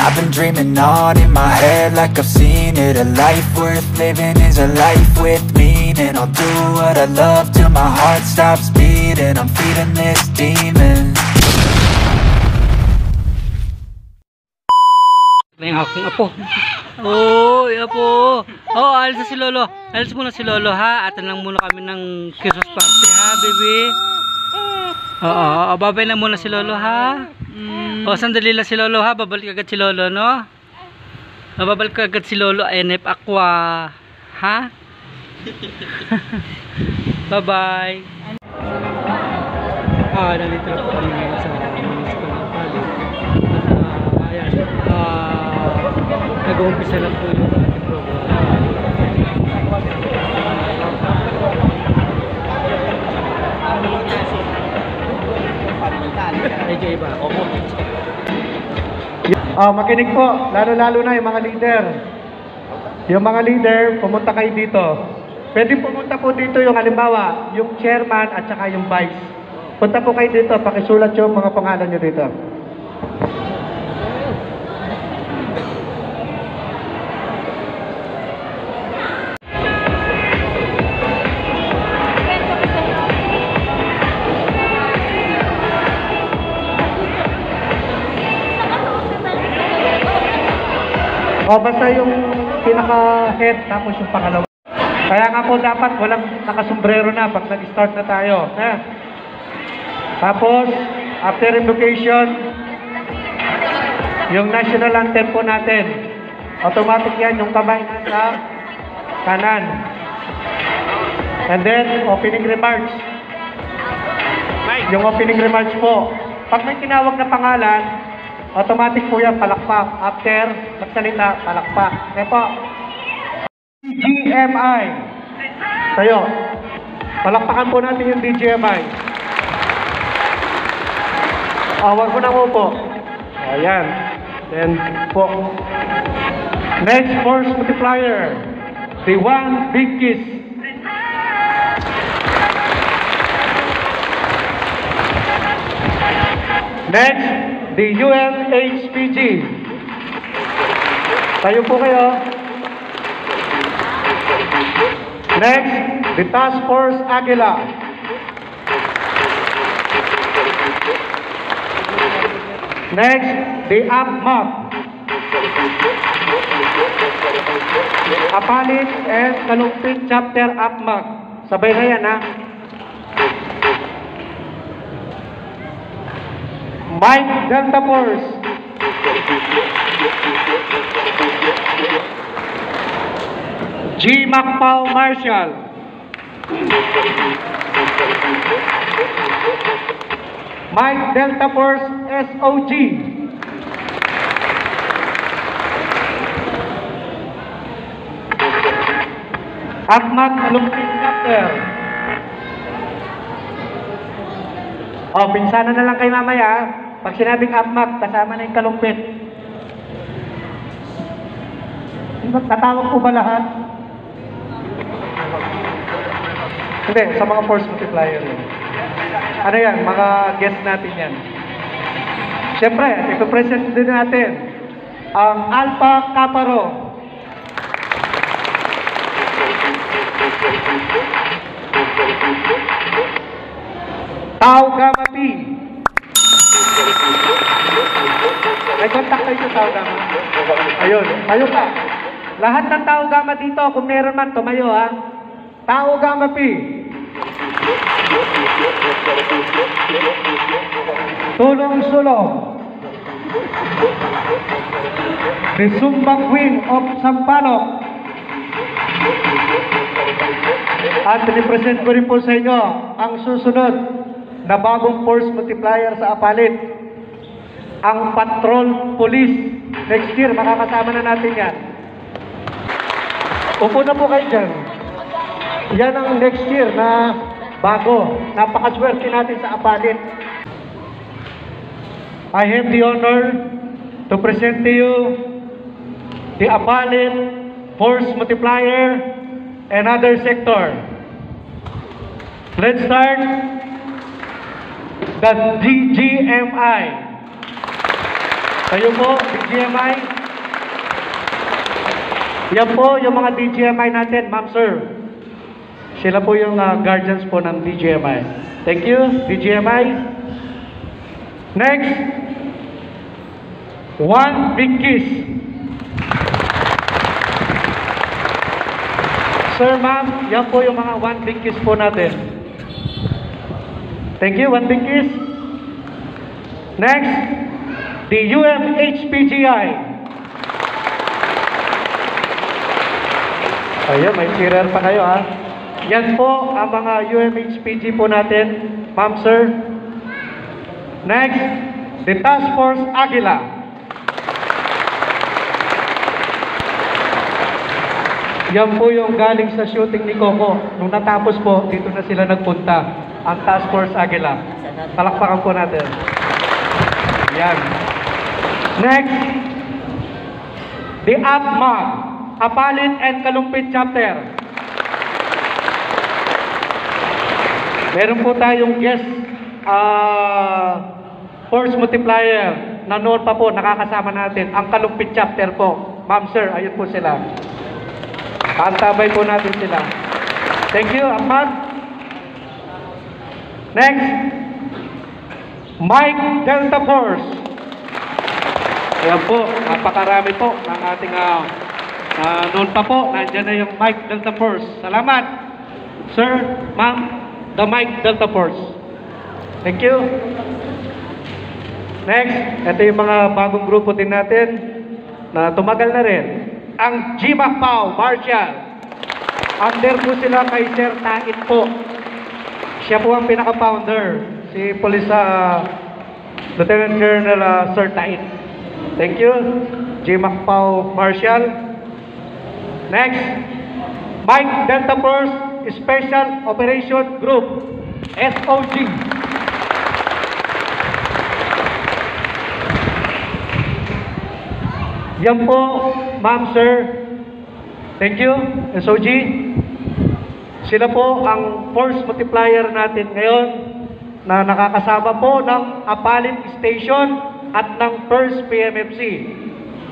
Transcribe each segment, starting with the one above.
I've been dreaming on in my head like I've seen it. A life worth living is a life with meaning. I'll do what I love till my heart stops beating. I'm feeding this demon. Yung aking apo. Oh, apo. Oh, alis na si Lolo. Alis muna si Lolo, ha. Atan lang muna kami ng Christmas party, ha, baby. Oo, babay na muna si Lolo, ha. Oh, sandali lang si Lolo, ha. Babalik agad si Lolo, no? Babalik agad si Lolo, NF Aqua. Ha? Bye-bye. Nandito na po kami ngayon sa municipal na pali. Ayan. Nag-uumpisa lang po yung ating program. AJ ba? Makinig po, lalo-lalo na yung mga leader. Yung mga leader, pumunta kayo dito. Pwede pumunta po dito yung halimbawa, yung chairman at saka yung vice. Punta po kayo dito, pakisulat yung mga pangalan nyo dito. Basta yung pinaka-head tapos yung pangalawa. Kaya nga po dapat walang nakasombrero na pag nag-start na tayo. Tapos, after invocation, yung national anthem po natin. Automatic yan, yung kamay nasa kanan. And then, opening remarks. Yung opening remarks po. Pag may tinawag na pangalan, automatic po yan, palakpak. After magsalita, palakpak. Kaya po, DGMI. Tayo. Palakpakan po natin yung DGMI. Wag mo na mo po. Ayan. Then po. Next, force multiplier. The one big kiss. Next, the UNHPG. Tayo po kayo. Next, the Task Force Aguila. Next, the APMAC. Apalit and Kalumpit Chapter APMAC. Sabay na yan, ha? Mike Delta Force. G. Macpau Marshall. Mike Delta Force SOG. APMAC Lumpin Chapter. Pinsana na lang kayo mamaya. Pag sinabing APMAC, kasama na yung kalumpit. Tatawag po ba lahat? Hindi, sa mga force multiplier. Ano yan? Mga guest natin yan. Siyempre, ipapresent din natin ang Alpha Kaparo. Tau Gamma P. May contact tayo sa Tau Gamma. Ayun, tayo ka. Lahat ng Tau Gamma dito, kung meron man, tumayo, ha. Tau Gamma P. Tulong-sulong. The Zumba Queen of Sampaloc. At represent ko rin po sa inyo ang susunod na bagong force multiplier sa Apalit. Ang Patrol Police. Next year, makakasama na natin yan. Upo na po kayo dyan. Yan ang next year na bago. Napakaswerte natin sa Apalit. I have the honor to present to you the Apalit Force Multiplier and other sector. Let's start the DGMI. Kayo po, DGMI. Yan po yung mga DGMI natin, ma'am sir. Sila po yung guardians po ng DGMI. Thank you, DGMI. Next, one big kiss. Sir, ma'am, yan po yung mga one big kiss po natin. Thank you, one big kiss. Next, the UMHPGI. Ayun, may cheerer pa kayo ha. Yan po ang mga UMHPG po natin, ma'am sir. Next, the Task Force Aguila. Yan po yung galing sa shooting ni Coco. Nung natapos po, dito na sila nagpunta. Ang Task Force Aguila. Palakpakan po natin. Yan. Next, the APMAG, Apalit and Kalumpit Chapter. Meron po tayong guest force multiplier na noon pa po nakakasama natin. Ang Kalumpit Chapter po. Ma'am sir, ayun po sila. Kaantabay po natin sila. Thank you, APMAG. Next, Mike Delta Force. Ayan po, napakarami po ng ating noon pa po, nandiyan na yung Mike Delta Force. Salamat, sir, ma'am, the Mike Delta Force. Thank you. Next, ito yung mga bagong grupo din natin na tumagal na rin. Ang GMAC Pau, Marshall. Under po sila kay Sir Tait po. Siya po ang pinaka-founder. Si Police Lieutenant Colonel Sir Tait. Thank you, GMAC Pau Marshall. Next, Mike Delta Force Special Operation Group, SOG. Yan po, ma'am, sir. Thank you, SOG. Sila po ang force multiplier natin ngayon na nakakasama po ng Apalit Station at ng First PMFC.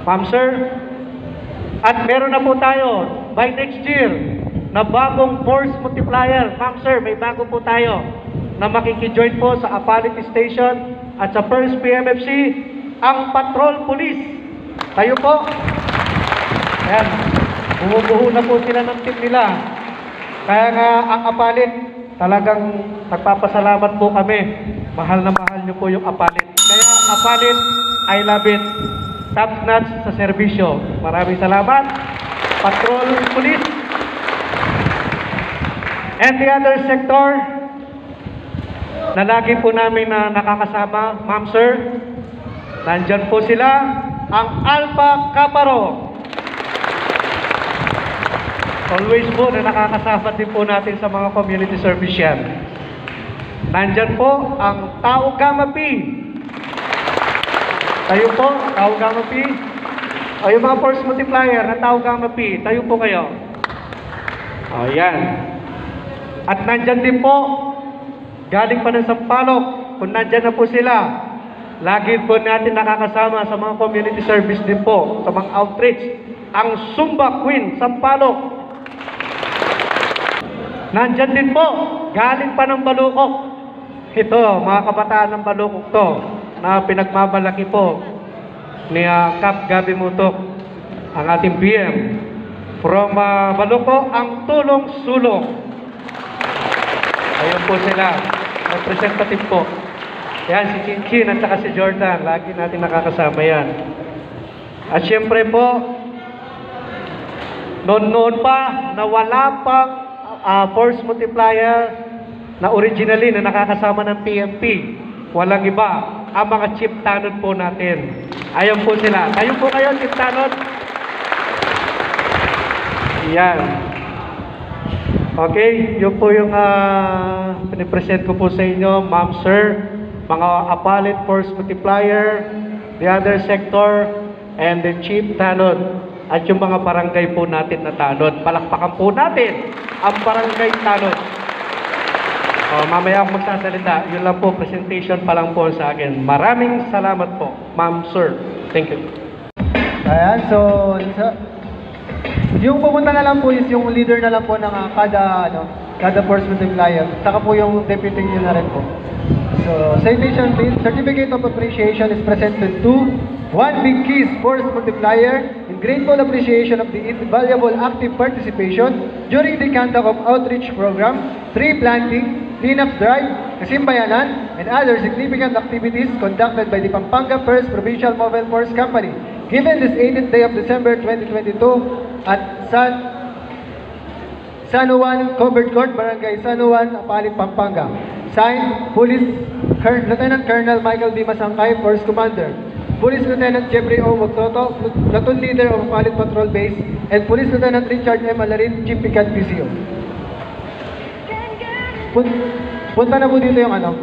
Ma'am sir, at meron na po tayo by next year na bagong force multiplier. Ma'am sir, may bago po tayo na makikijoin po sa Apalit Station at sa First PMFC, ang Patrol Police. Tayo po. Ayan, bumubuo na po sila ng team nila. Kaya nga ang Apalit, talagang nagpapasalamat po kami. Mahal na mahal nyo po yung Apalit. Kaya Apalit, I love it. Top notch sa serbisyo. Maraming salamat. Patrol Police. And the other sector na lagi po namin na nakakasama, ma'am sir, nandyan po sila, ang Alpha Kaparo. Always po na nakakasama din po natin sa mga community service yan. Nandyan po ang Tau Gamma Pi. Tayo po, Tau Gamma Pi. O yung mga force multiplier na Tau Gamma Pi, tayo po kayo. O yan. At nandyan din po, galing pa ng Sampaloc, kung nandyan na po sila, lagi po natin nakakasama sa mga community service din po, sa mga outreach, ang Zumba Queen, Sampaloc. Nandyan din po, galing pa ng Balukok. Ito, mga kabataan ng Balukok to, na pinagmamalaki po ni Cap Gabi Mutok, ang ating PM. From Balukok, ang Tulong Sulong. Ayun po sila, representative po. Yan, si Chinchin at saka si Jordan, lagi natin nakakasama yan. At syempre po, noon pa, na wala pang force multiplier na originally na nakakasama ng PMP. Walang iba, ang mga Chief Tanod po natin. Ayun po sila. Kayo po kayo, Chief Tanod. Yan. Okay, yun po yung pinipresent ko po sa inyo, ma'am, sir, mga Apalit Force Multiplier, the other sector, and the Chief Tanod, at yung mga barangay po natin na tanod. Palakpakan po natin ang barangay tanod. Mamaya ako magsasalita. Yun lang po, presentation pa lang po sa akin. Maraming salamat po, ma'am, sir. Thank you. Ayan, so yung pupunta na lang po is yung leader na lang po ng kada force multiplier. Saka po yung deputy nyo na rin po. So, citation certificate of appreciation is presented to One Big Kiss Force Multiplier in grateful appreciation of the invaluable active participation during the conduct of outreach program, tree planting, cleanup drive, kasimbayanan, and other significant activities conducted by the Pampanga 1st Provincial Mobile Force Company, given this 18th day of December 2022 at San Juan Covered Court, Barangay San Juan, Apalit, Pampanga. Signed, Lieutenant Colonel Michael B. Masangkay, Force Commander. Police Lieutenant Jeffrey O. Magtoto, Platoon Leader of Apalit Patrol Base, and Police Lieutenant Richard M. Alarin, Chief Picat PCO. Punta na po dito yung ano.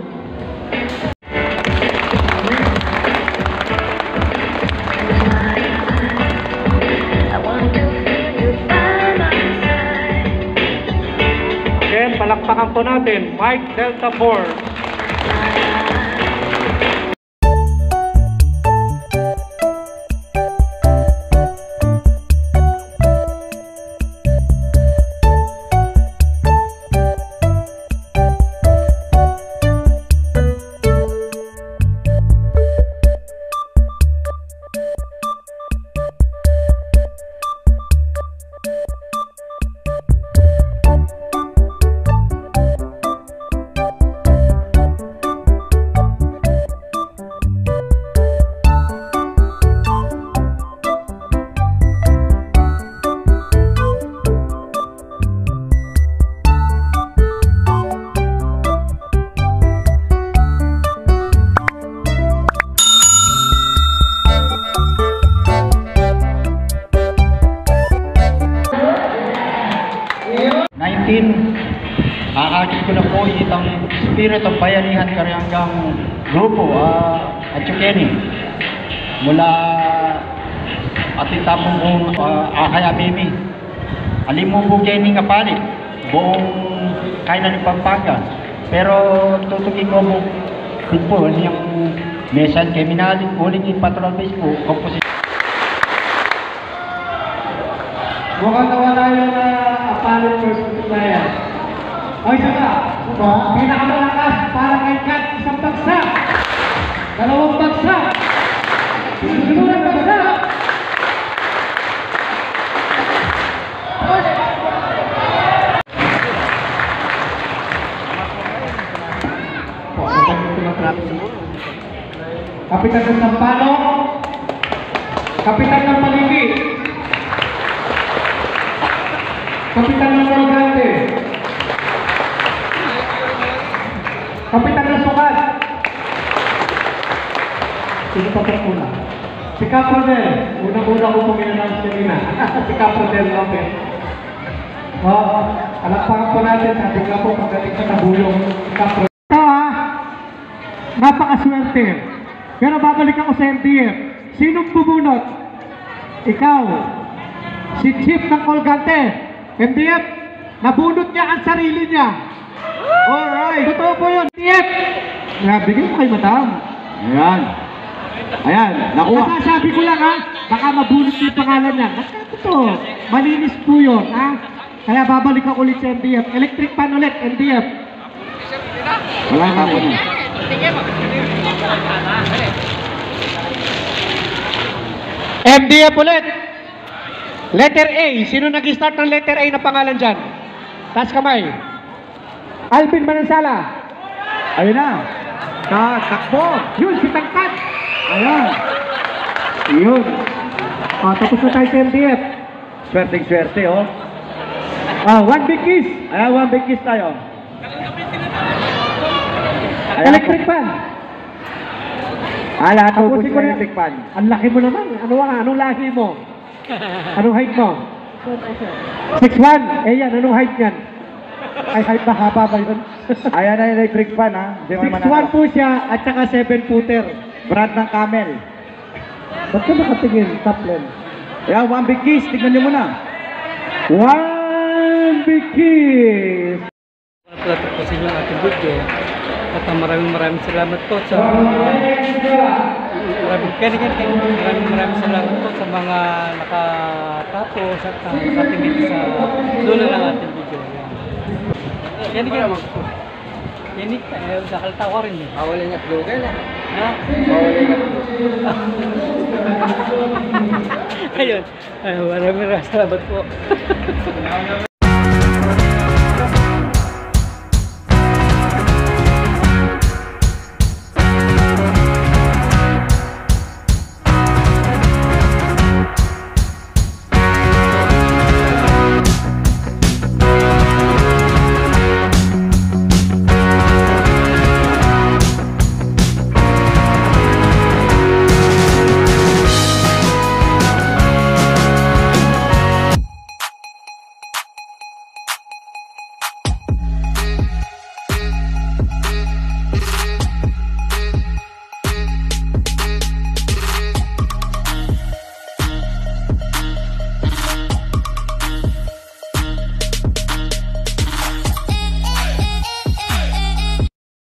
Again, palakpakan po natin, Mike Delta Force. Nakakakit ko na po itang Spirit of Bayanihan Karyanggang Grupo at Chukeni mula atitapong kong Akaya Mimi alimong po Kenny Apalit buong kainan ng Pampanga, pero tutugin ko po yung mesan kay minaling uling in patrol base po composition. Mukhang nawala yung Apalit First Multiplier. O isa ka, pinakamalakas para kay Kat, isang bagsak, dalawang bagsak, susunod bagsak. Kapitan ng Sampalok, Kapitan ng Maligi, Kapitan ng Colgante, Kapitan ng Sukat. Sino pa po una? Si Caprodel. Unang-una ko pong in-announce kanina. Si Caprodel Lopez. Alakpakan po natin. Sabi nga po, pagdating sa nabulong Caprodel. Ito napakaswerte. Pero babalik ako sa MDF. Sinong bubunot? Ikaw. Si Chief ng Colgante. MDF, nabunot niya ang sarili niya. Alright. Totoo po yun. MDF. Bigyan mo kay madam. Ayan. Ayan, nakuha. Nasasabi ko lang baka mabunot yung pangalan niya. Totoo. Malinis po yun Kaya babalik ako ulit sa MDF. Electric pan ulit, MDF. Wala na po. MDF ulit. Letter A. Sino nag-start ng letter A na pangalan dyan? Taas kamay. Alvin Manansala. Ayun na. Takbo. Yun, si Tangkat. Ayan. Yun. Tapos na tayo sa MDF. Swerte, oh. One Big Kiss. Ayan, One Big Kiss tayo. Ayan, Electric fan. Lahat po Tapusin ko na. electric fan. Ang laki mo naman. Anong lahi mo? Anong height mo? 6'1". Yan, anong height yan? Ay, height ba? Haba ba yun? Ayan na electric fan, 6'1" po siya at saka 7-footer. Brand ng Camel. Ba't ka nakatingin? Top lens. Ayan, One Big Kiss. Tignan nyo muna. One Big Kiss. Tapusin yung ating video. At maraming salamat po sa maraming salamat po sa mga nakatapos at nakatingin sa dulo ng ating video. Yan. Yan nakalta ko rin eh. Bawal nga vlogger na. Ha? Bawal nga vlogger. Ayun. Maraming salamat po.